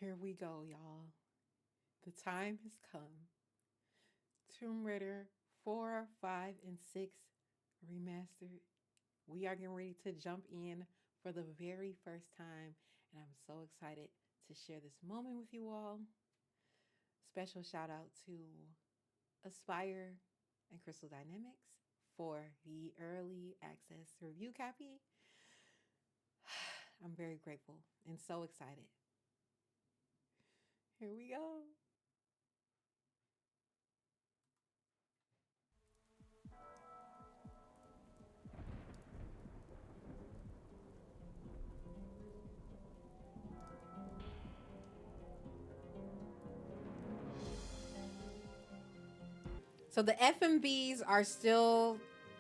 Here we go, y'all. The time has come. Tomb Raider 4, 5, and 6 remastered. We are getting ready to jump in for the very first time, and I'm so excited to share this moment with you all. Special shout out to Aspire and Crystal Dynamics for the early access review copy. I'm very grateful and so excited. Here we go. So the FMVs are still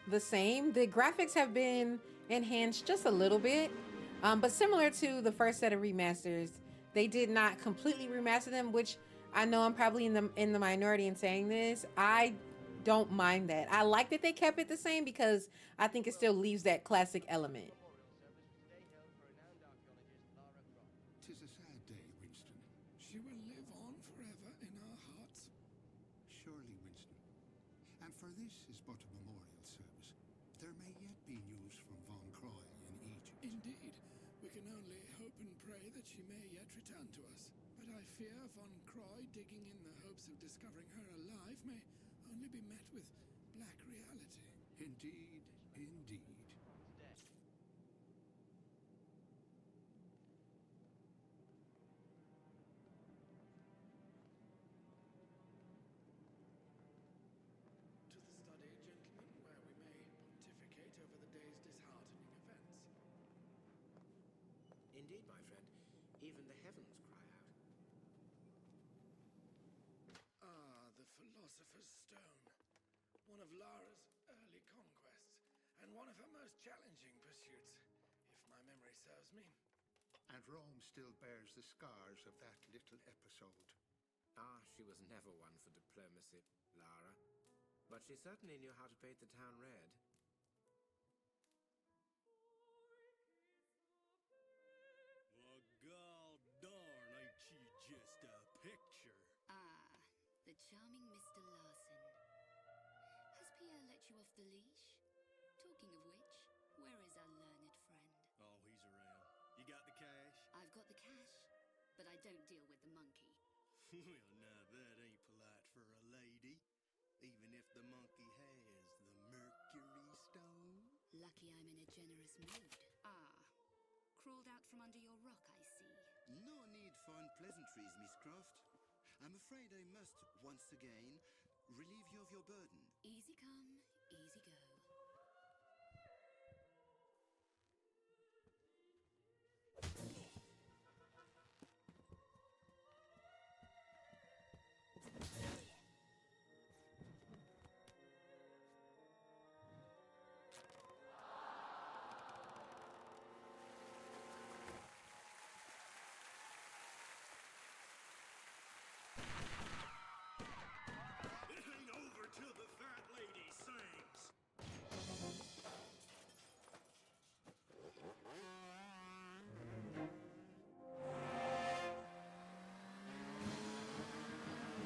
the same. The graphics have been enhanced just a little bit, but similar to the first set of remasters, they did not completely remaster them. Which I know I'm probably in the minority in saying this. I don't mind that. I like that they kept it the same because I think it still leaves that classic element. Tis a sad day, Winston. She will live on forever in our hearts. Surely, Winston. And for this is but a memorial service. There may yet be news from Von Croy in Egypt. Indeed, we can only hope and pray that she may yet return to us. But I fear Von Croy digging in the hopes of discovering her alive may only be met with black reality. Indeed, indeed. To the study, gentlemen, where we may pontificate over the day's disheartening events. Indeed, my friend, even the heavens cry out. Ah, the Philosopher's Stone. One of Lara's early conquests, and one of her most challenging pursuits, if my memory serves me. And Rome still bears the scars of that little episode. Ah, she was never one for diplomacy, Lara. But she certainly knew how to paint the town red. Well, gol darn, ain't she just a picture? Ah, the charming Mr. Larson. Has Pierre let you off the leash? Talking of which, where is our learned friend? Oh, he's around. You got the cash? I've got the cash, but I don't deal with the monkey. Well, now that ain't polite for a lady. Even if the monkey has the Mercury Stone. Lucky I'm in a generous mood. Ah, crawled out from under your rock, I see. No need for unpleasantries, Miss Croft. I'm afraid I must, once again, relieve you of your burden. Easy come, easy go. It ain't over till the fat lady sings.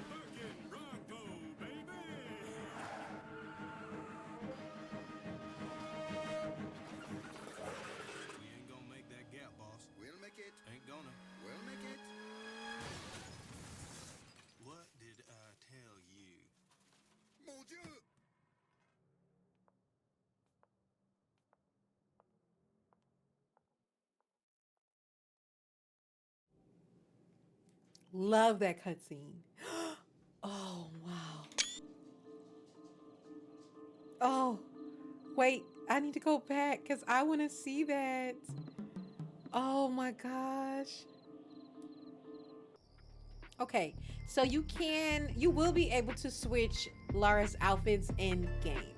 Fucking Bronco, baby! We ain't gonna make that gap, boss. We'll make it. Ain't gonna. We'll make it. What did I tell you? Mon Dieu! Love that cutscene. Oh, wow. Oh, wait. I need to go back because I want to see that. Oh my gosh. Okay, so you will be able to switch Lara's outfits in game.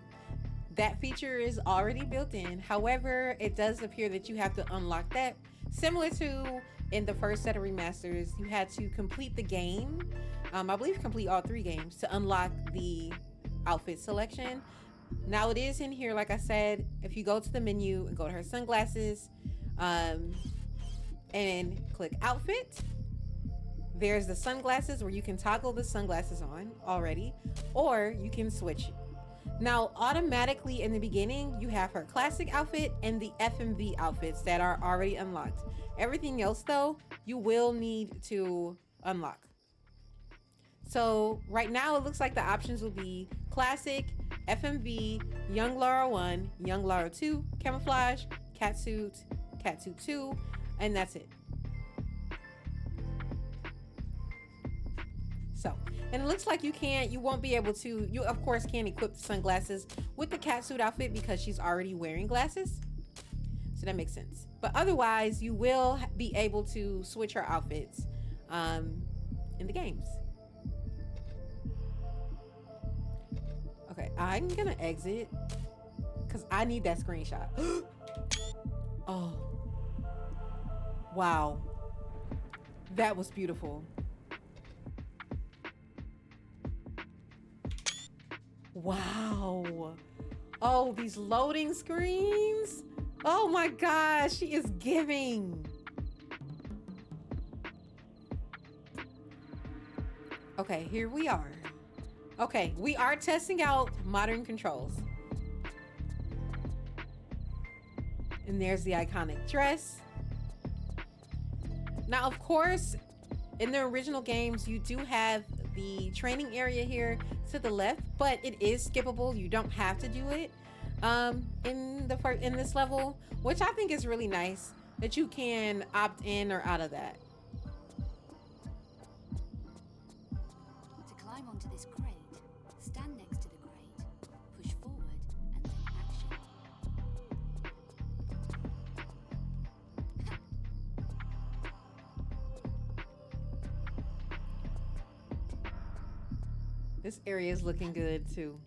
That feature is already built in. However, it does appear that you have to unlock that. Similar to in the first set of remasters, you had to complete the game. I believe complete all 3 games to unlock the outfit selection. Now it is in here, like I said, if you go to the menu and go to her sunglasses, and click outfit, there's the sunglasses where you can toggle the sunglasses on already, or you can switch. Now, automatically in the beginning, you have her classic outfit and the FMV outfits that are already unlocked. Everything else, though, you will need to unlock. So right now, it looks like the options will be classic, FMV, Young Lara 1, Young Lara 2, Camouflage, Catsuit 2, and that's it. So, and it looks like you won't be able to, you of course can equip the sunglasses with the catsuit outfit because she's already wearing glasses. So that makes sense. But otherwise, you will be able to switch her outfits in the games. Okay, I'm gonna exit because I need that screenshot. Oh, wow. That was beautiful. Wow. Oh, these loading screens. Oh my gosh, she is giving. Okay, here we are. Okay, we are testing out modern controls. And there's the iconic dress. Now, of course, in the original games, you do have the training area here to the left, but it is skippable. You don't have to do it in this level, which I think is really nice that you can opt in or out of that. To climb onto this crate, stand next to the crate, push forward, and then action. This area is looking good too.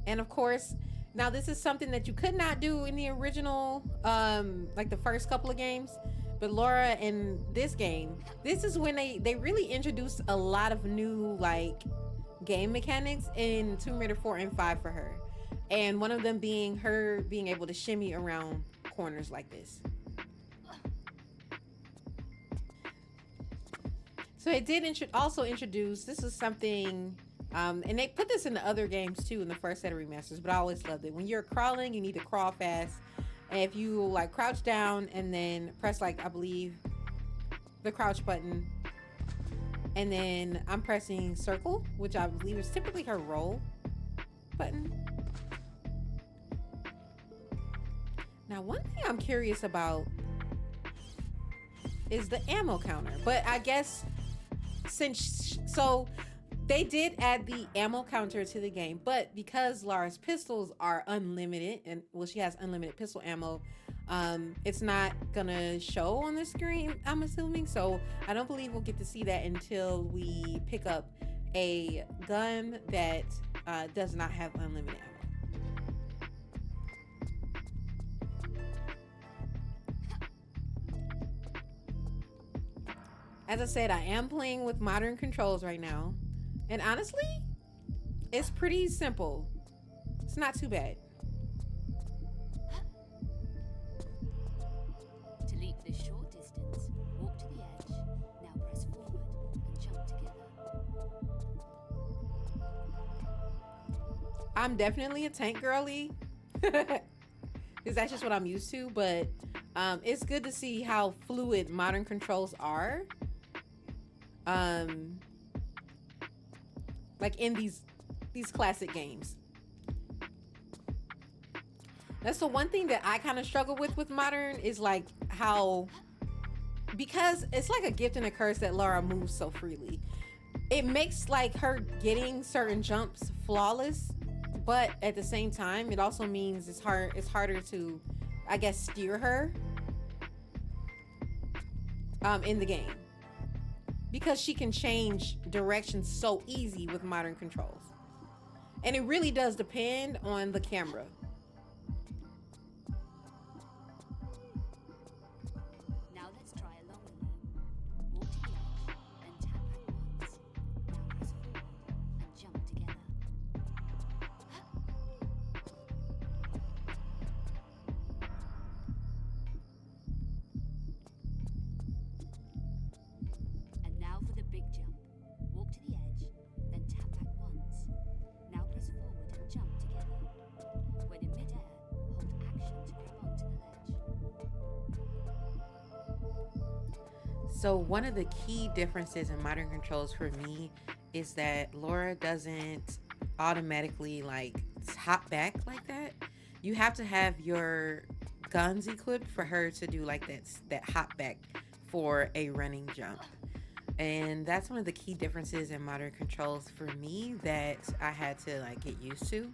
And of course, now this is something that you could not do in the original, like the first couple of games. But Laura, in this game, this is when they really introduced a lot of new like game mechanics in Tomb Raider 4 and 5 for her. And one of them being her being able to shimmy around corners like this. So it did also introduce, this is something, and they put this in the other games too in the first set of remasters, but I always loved it. When you're crawling, you need to crawl fast. And if you like crouch down and then press like, I believe, the crouch button, and then I'm pressing circle, which I believe is typically her roll button. Now, one thing I'm curious about is the ammo counter, but I guess so they did add the ammo counter to the game, but because Lara's pistols are unlimited, and well, she has unlimited pistol ammo, it's not gonna show on the screen, I'm assuming. So I don't believe we'll get to see that until we pick up a gun that does not have unlimited ammo. As I said, I am playing with modern controls right now. And honestly, it's pretty simple. It's not too bad. To leap this short distance, walk to the edge, now press forward and jump together. I'm definitely a tank girly. Because that's just what I'm used to. But it's good to see how fluid modern controls are. Like in these classic games. That's the one thing that I kind of struggle with modern is like how, because it's like a gift and a curse that Lara moves so freely. It makes like her getting certain jumps flawless, but at the same time, it also means it's harder to, I guess, steer her in the game. Because she can change direction so easy with modern controls. And it really does depend on the camera. Now let's try a longer leap. Walk to the edge, then tap back once. Now press forward and jump together. So one of the key differences in modern controls for me is that Laura doesn't automatically like hop back like that. You have to have your guns equipped for her to do like that hop back for a running jump. And that's one of the key differences in modern controls for me that I had to like get used to.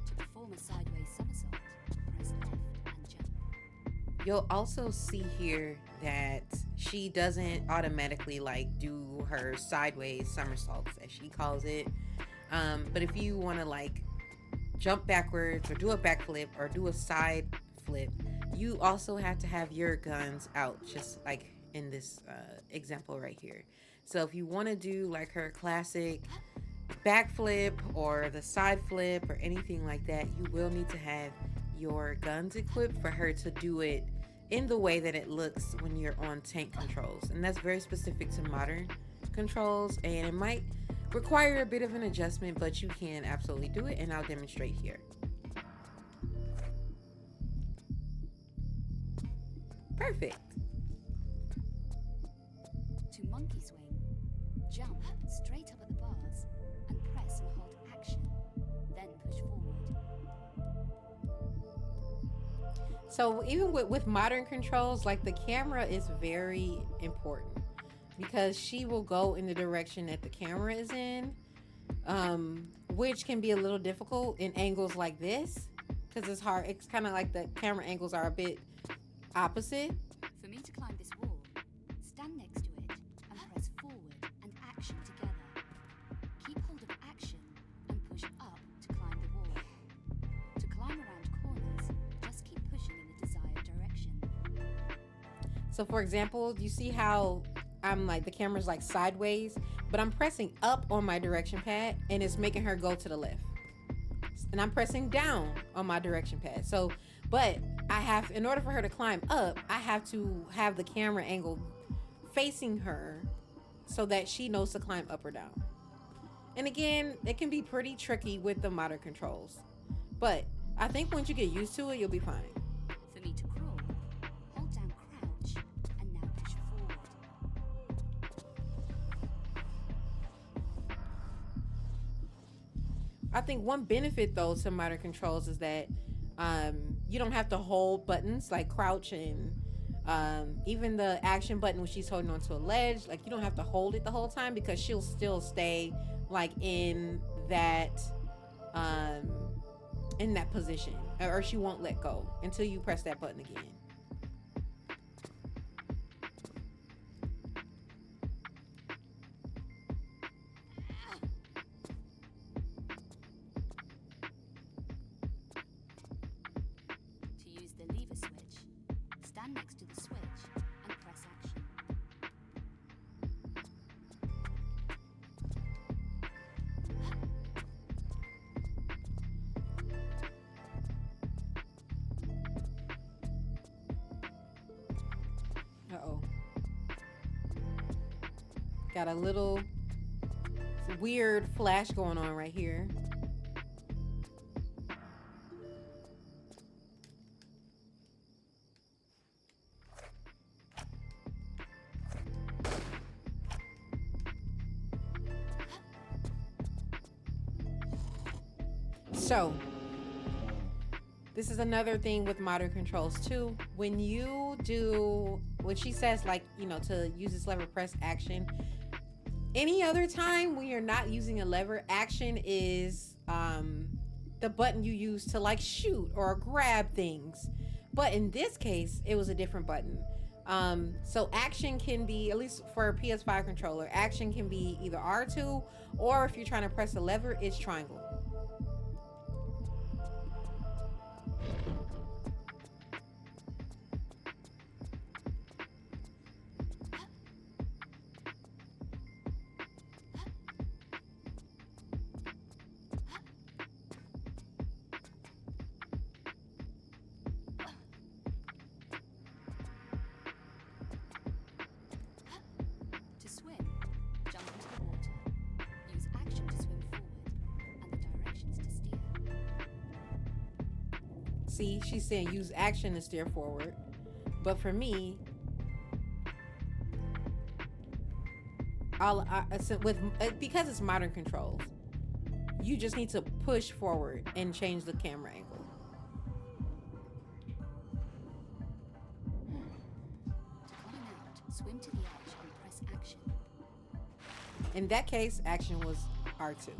To perform a sideways somersault, press left and jump. You'll also see here that she doesn't automatically like do her sideways somersaults as she calls it. But if you want to like jump backwards or do a backflip or do a side flip, you also have to have your guns out, just like in this example right here. So if you want to do like her classic backflip or the side flip or anything like that, you will need to have your guns equipped for her to do it in the way that it looks when you're on tank controls. And that's very specific to modern controls, and it might require a bit of an adjustment, but you can absolutely do it, and I'll demonstrate here. Perfect. To monkey swing, jump straight up at the bars and press and hold action, then push forward. So even with modern controls, like the camera is very important because she will go in the direction that the camera is in, which can be a little difficult in angles like this because it's hard. It's kind of like the camera angles are a bit opposite. For me to climb this wall, stand next to it and press forward and action together. Keep hold of action and push up to climb the wall. To climb around corners, just keep pushing in the desired direction. So for example, you see how I'm like the camera's like sideways, but I'm pressing up on my direction pad and it's making her go to the left. And I'm pressing down on my direction pad. So, but I have, in order for her to climb up, I have to have the camera angle facing her so that she knows to climb up or down. And again, it can be pretty tricky with the modern controls, but I think once you get used to it, you'll be fine. For me to crawl, hold down crouch and now push forward. I think one benefit though to modern controls is that you don't have to hold buttons like crouch and even the action button when she's holding onto a ledge. Like you don't have to hold it the whole time because she'll still stay like in that position, or she won't let go until you press that button again. To use the lever switch, stand next to the switch and press action. Uh-oh. Got a little weird flash going on right here. So, this is another thing with modern controls too. When she says like, to use this lever, press action. Any other time when you're not using a lever, action is the button you use to like shoot or grab things. But in this case, it was a different button. So action can be, at least for a PS5 controller, action can be either R2 or if you're trying to press a lever, it's triangle. To swim, jump into the water. Use action to swim forward and the directions to steer. See, she's saying use action to steer forward. But for me, all with because it's modern controls, you just need to push forward and change the camera angle. To climb out, swim to the edge and press action. In that case, action was R2. To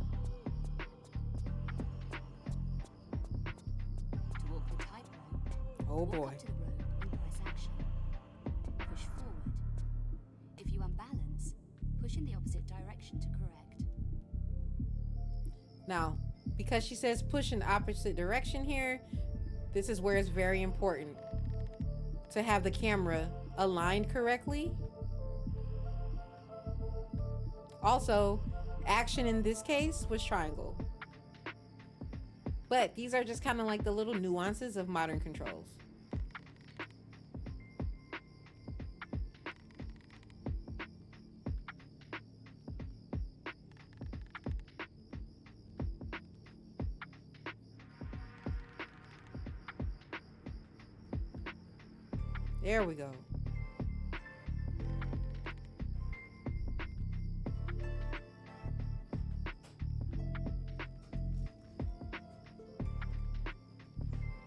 walk the tightrope, Oh walk boy. up to the rope and press action. Push forward. If you unbalance, push in the opposite direction to correct. Now, because she says push in the opposite direction here, this is where it's very important to have the camera aligned correctly. Also, action in this case was triangle. But these are just kind of like the little nuances of modern controls. There we go.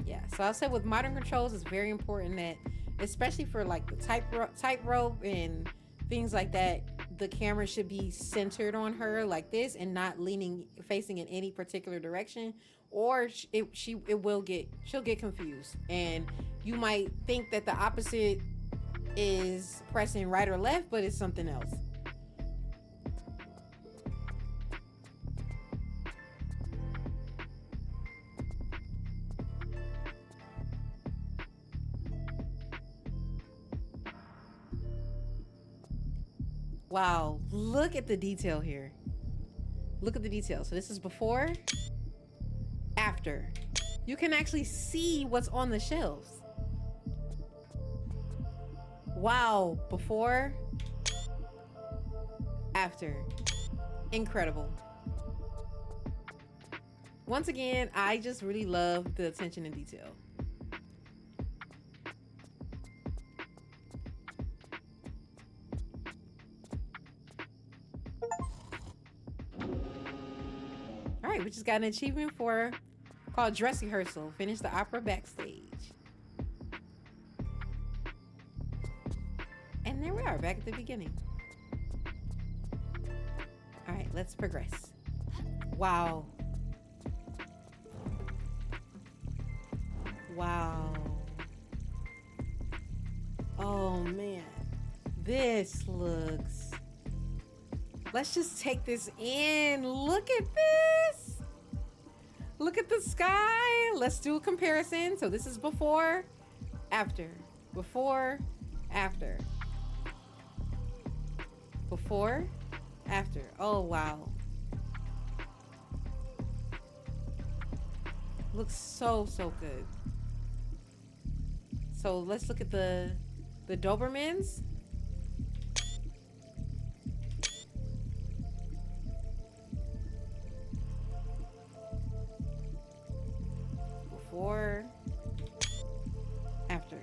Yeah, so I'll say with modern controls, it's very important that, especially for like the tightrope and things like that, the camera should be centered on her like this and not facing in any particular direction, or she'll get confused, and you might think that the opposite is pressing right or left, but it's something else. Wow, look at the detail here. Look at the detail. So this is before, after. You can actually see what's on the shelves. Wow, before, after. Incredible. Once again, I just really love the attention to detail. All right, we just got an achievement called Dress Rehearsal. Finish the opera backstage. And there we are, back at the beginning. All right, let's progress. Wow. Wow. Oh man, this looks... Let's just take this in. Look at this. Look at the sky. Let's do a comparison. So this is before, after. Before, after. Before, after. Oh, wow. Looks so good. So let's look at the Dobermans. Before, after.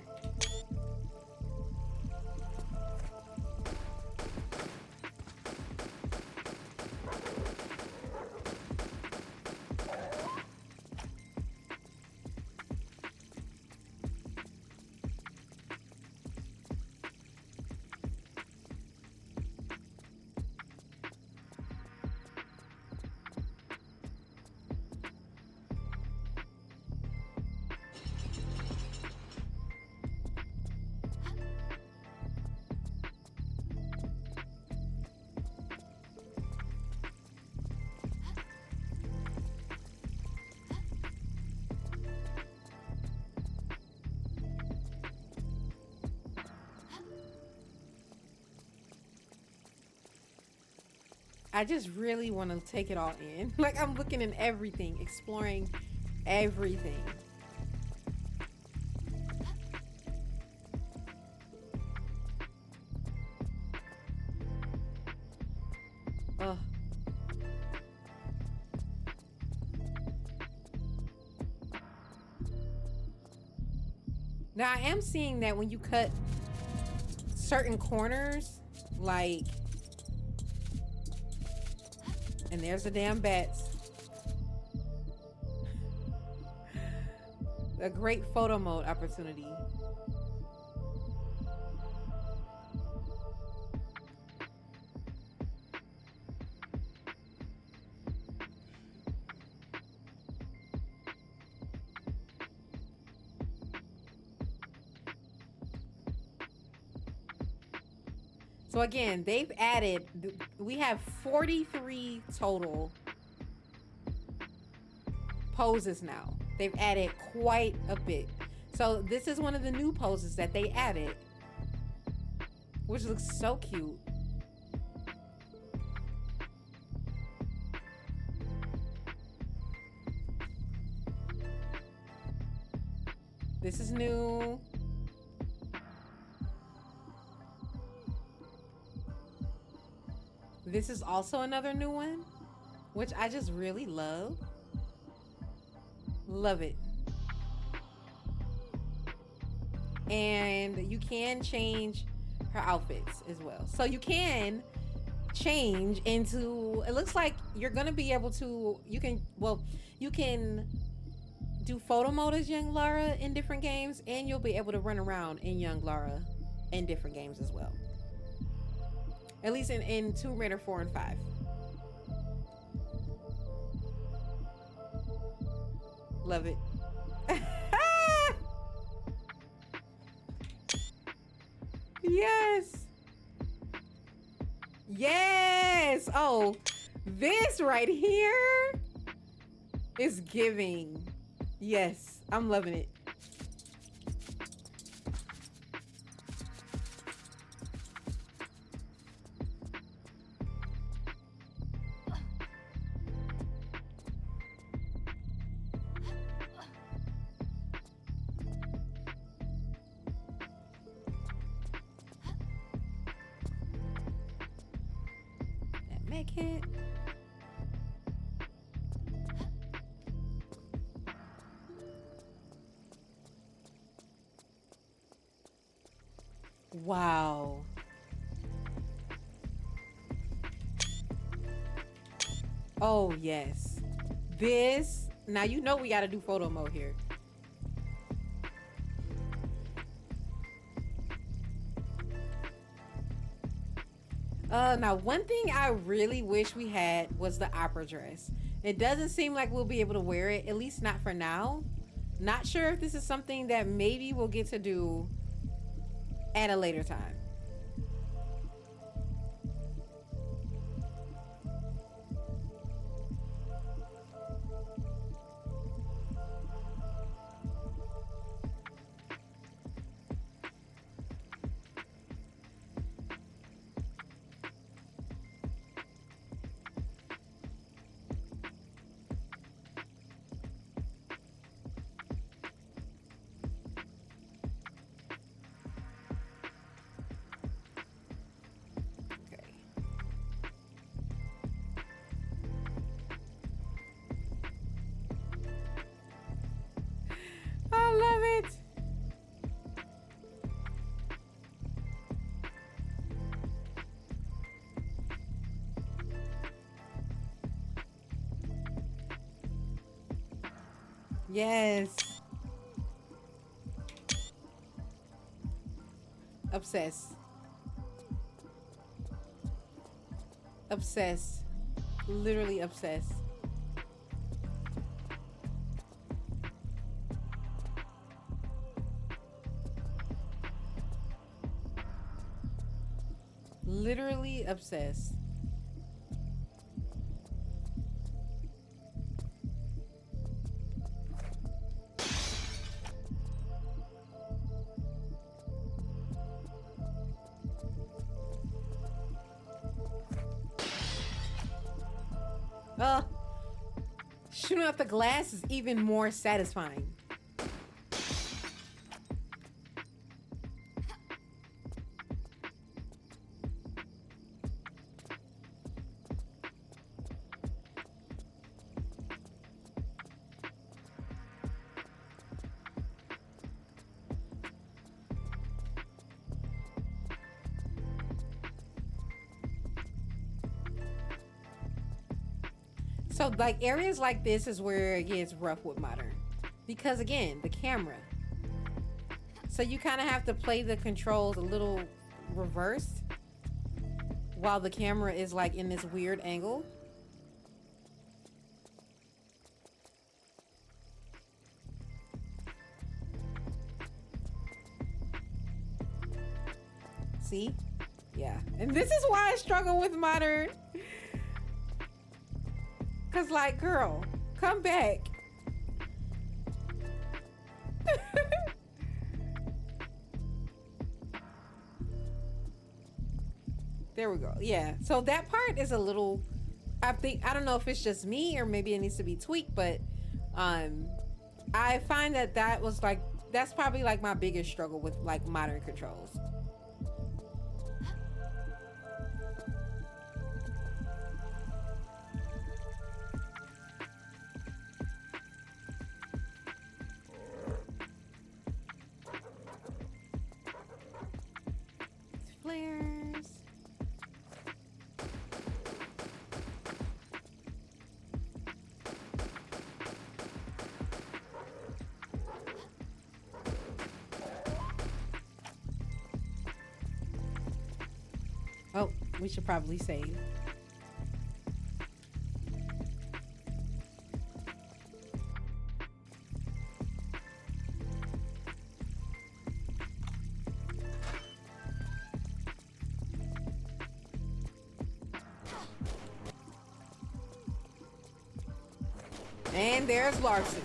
I just really want to take it all in. Like, I'm looking in everything, exploring everything. Ugh. Now, I am seeing that when you cut certain corners, like And there's the damn bats. A great photo mode opportunity. So again, they've added, we have 43 total poses now. They've added quite a bit. So this is one of the new poses that they added, which looks so cute. This is new. This is also another new one, which I just really love. Love it. And you can change her outfits as well. So you can change into, it looks like you're going to be able to, you can do photo mode as young Lara in different games, and you'll be able to run around in young Lara in different games as well. At least in Tomb Raider 4 and 5. Love it. Yes. Yes. Oh, this right here is giving. Yes, I'm loving it. That mech hit. Wow. Oh, yes. This, now you know we got to do photo mode here. Now one thing I really wish we had was the opera dress. It doesn't seem like we'll be able to wear it, at least not for now. Not sure if this is something that maybe we'll get to do at a later time. I love it. Yes. Obsessed. Obsessed. Literally obsessed. Literally obsessed. Shooting out the glass is even more satisfying. So like areas like this is where it gets rough with modern. Because again, the camera. So you kind of have to play the controls a little reversed while the camera is like in this weird angle. See? Yeah. And this is why I struggle with modern. Cause like, girl, come back. There we go. Yeah. So that part is a little, I don't know if it's just me or maybe it needs to be tweaked, but I find that was like, that's probably like my biggest struggle with like modern controls. Flares. Oh, we should probably save. And there's Larson.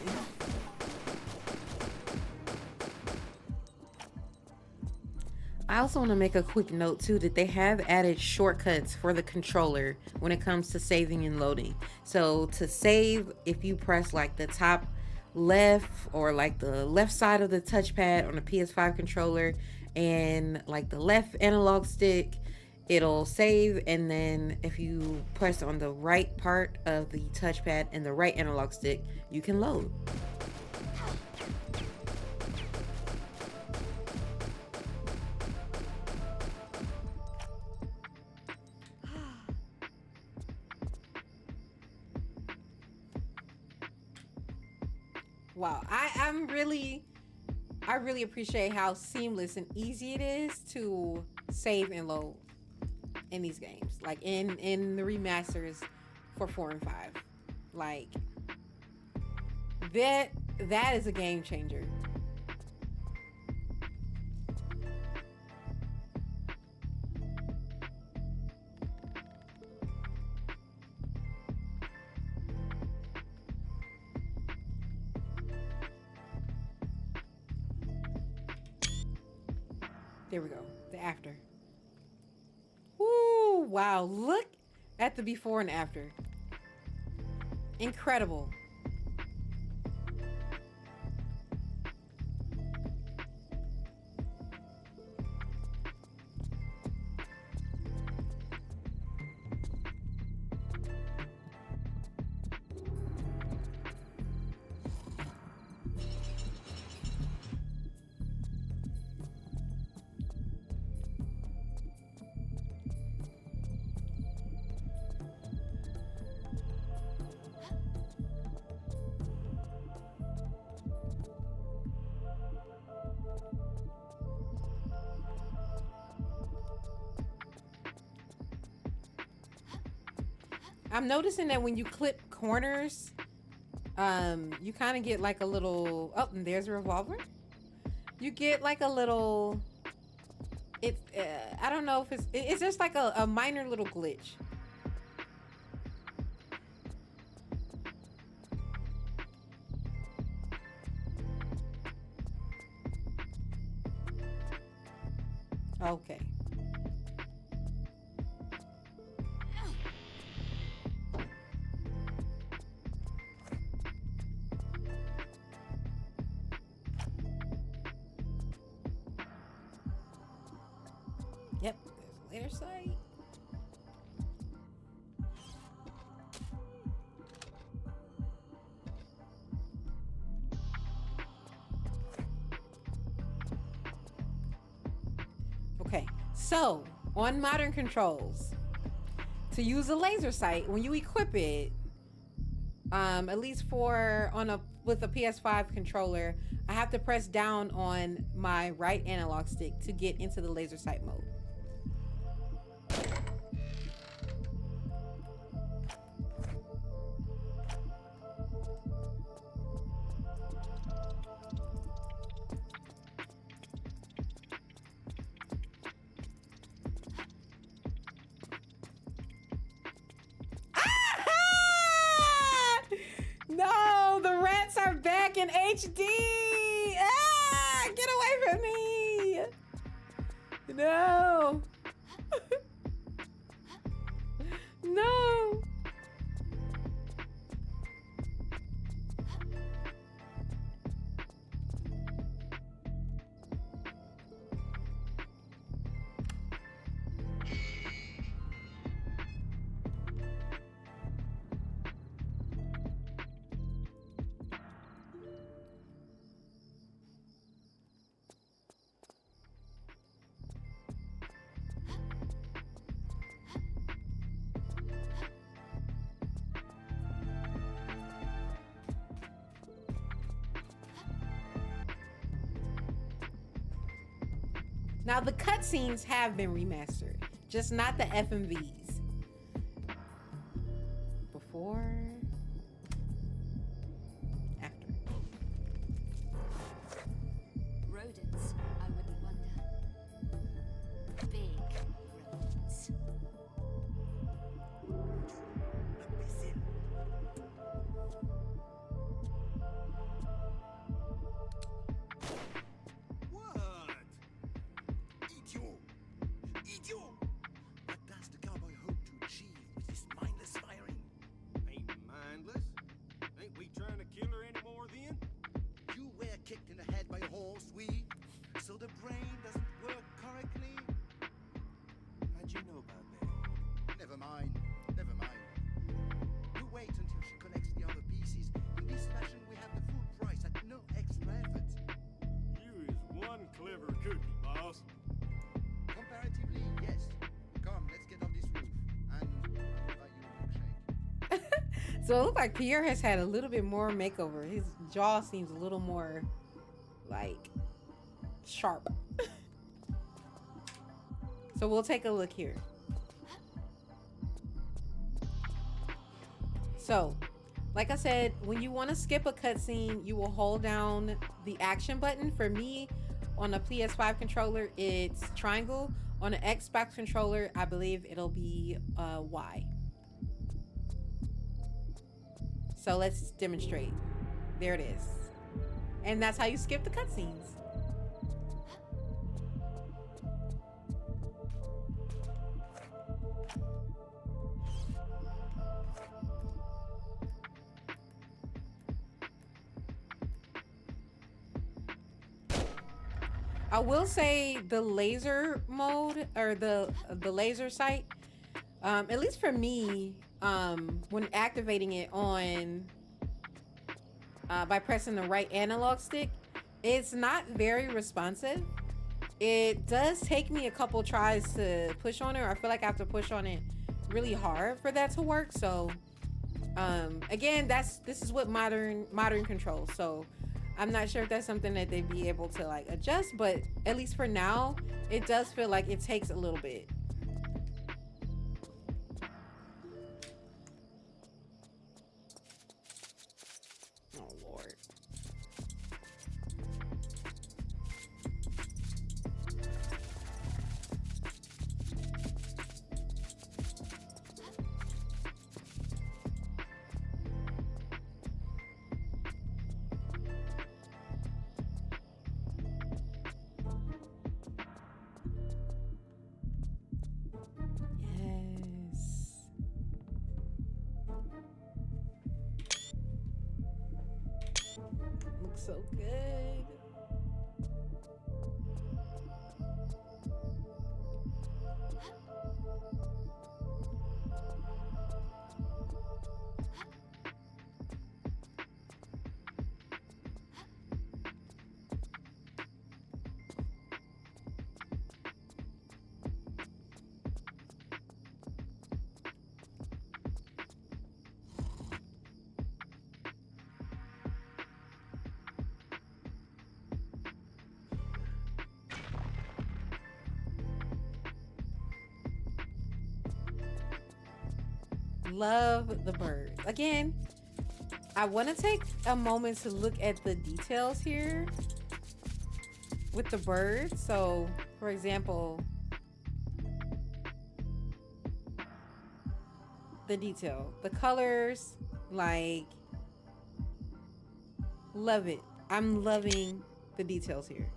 I also want to make a quick note too that they have added shortcuts for the controller when it comes to saving and loading. So to save, if you press like the top left or like the left side of the touchpad on the PS5 controller and like the left analog stick, it'll save. And then if you press on the right part of the touchpad and the right analog stick, you can load. Wow, I really appreciate how seamless and easy it is to save and load in these games, like in the remasters for 4 and 5. Like that is a game changer. There we go. The after. Woo! Wow. Look at the before and after. Incredible. I'm noticing that when you clip corners, you kind of get like a little. Oh, and there's a revolver. You get like a little. It's. I don't know if it's just like a minor little glitch. Okay. Yep, there's a later site. Okay, so on modern controls, to use a laser sight, when you equip it, At least for on a with a PS5 controller, I have to press down on my right analog stick to get into the laser sight mode. No, the rats are back in HD. Get away from me. No. No. Now the cutscenes have been remastered, just not the FMVs. Before, after. Rodents, I wouldn't wonder. Big rodents. What? Idiot! Idiot! What does the cowboy hope to achieve with this mindless firing? Ain't mindless? Ain't we trying to kill her anymore then? You were kicked in the head by a horse, so the brain doesn't work correctly. How'd you know about that? Never mind. Never mind. You wait until she connects the other pieces. In this fashion, we have the full price at no extra effort. You is one clever cookie, boss. Comparatively, yes. Come, let's get off this roof, and I will buy you a milkshake. So it looks like Pierre has had a little bit more makeover. His jaw seems a little more like sharp. So we'll take a look here. So, like I said, when you want to skip a cutscene, you will hold down the action button. For me, on a PS5 controller, it's triangle. On an Xbox controller, I believe it'll be Y. So let's demonstrate. There it is. And that's how you skip the cutscenes. I will say the laser mode or the laser sight, at least for me, when activating it on by pressing the right analog stick, it's not very responsive. It does take me a couple tries to push on it, or I feel like I have to push on it really hard for that to work. So again, this is what modern controls. So I'm not sure if that's something that they'd be able to like adjust, but at least for now, it does feel like it takes a little bit. Oh Lord. Yes. Looks so good. Love the birds. Again, I want to take a moment to look at the details here with the birds. So, for example, the detail, the colors, like, love it. I'm loving the details here.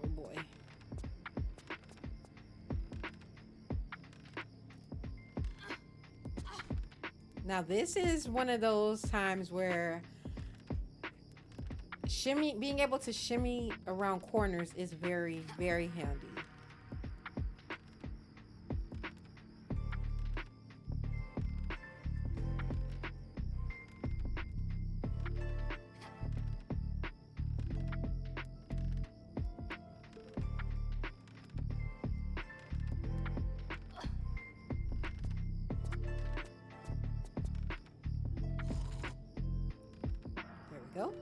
Oh boy. Now this is one of those times where being able to shimmy around corners is very, very handy. There we go.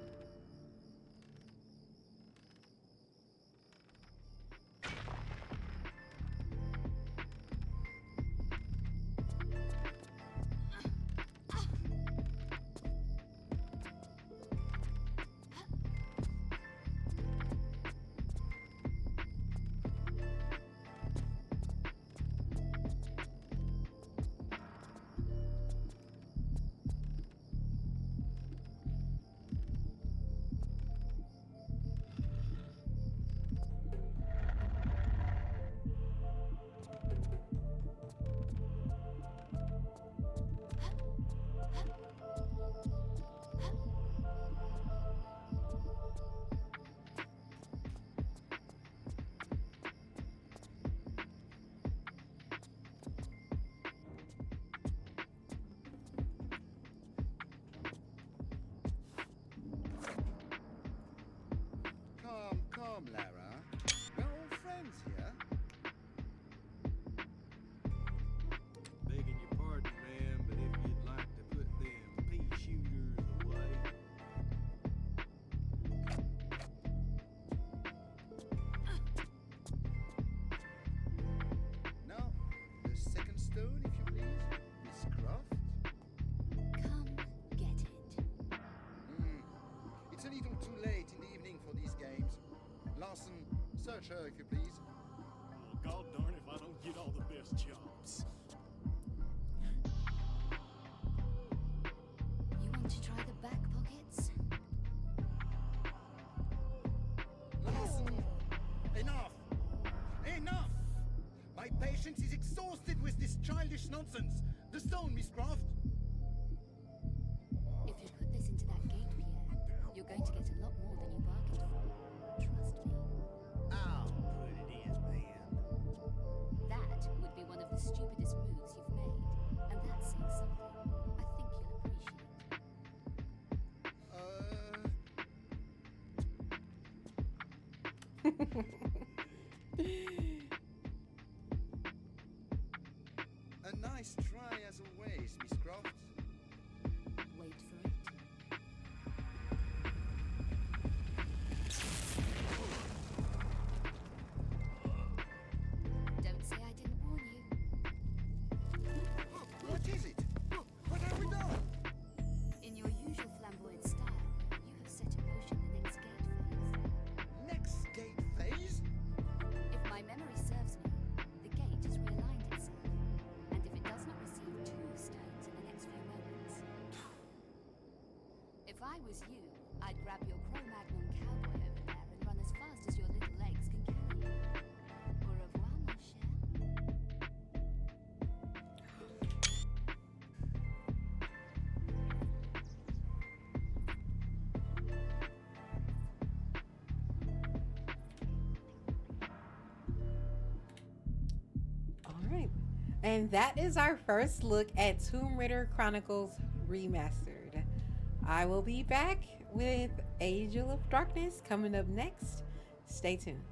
Calm, Lara. We're all friends here. Begging your pardon, ma'am, but if you'd like to put them pea shooters away. Now, the second stone, if you please, Miss Croft. Come get it. It's a little too late in the evening for these games. Larson, search her, if you please. Oh, God darn if I don't get all the best jobs. You want to try the back pockets? Larson, enough! Enough! My patience is exhausted with this childish nonsense. The stone, Miss Croft. If you put this into that gate, Pierre, you're going to get a lot more than you bargained for. Trust me. Ow! Put it in, then. That would be one of the stupidest moves you've made. And that's saying something. I think you'll appreciate. A nice try as always, Miss Croft. Wait for it. Don't say I didn't warn you. What is it? What have we done? In your usual flamboyant style, you have set in motion the next gate phase. Next gate phase? If my memory serves me, the gate has realigned itself. And if it does not receive 2 stones in the next few moments. If I was you, I'd grab your Cro-Magnon cowboy over there and run as fast as your little legs can carry you. Au revoir, mon cher. And that is our first look at Tomb Raider Chronicles Remastered. I will be back with Angel of Darkness coming up next. Stay tuned.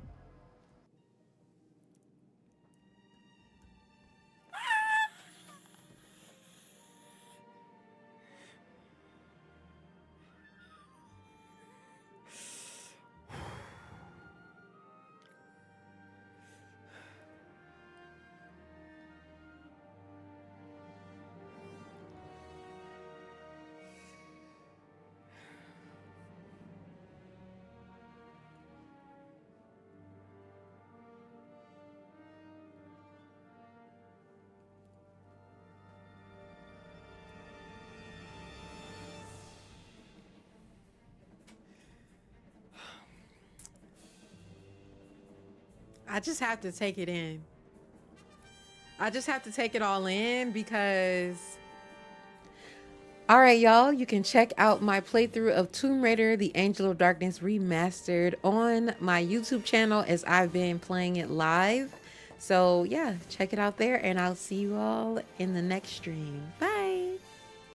I just have to take it in. I just have to take it all in because. All right, y'all, you can check out my playthrough of Tomb Raider, The Angel of Darkness Remastered on my YouTube channel as I've been playing it live. So, yeah, check it out there, and I'll see you all in the next stream. Bye.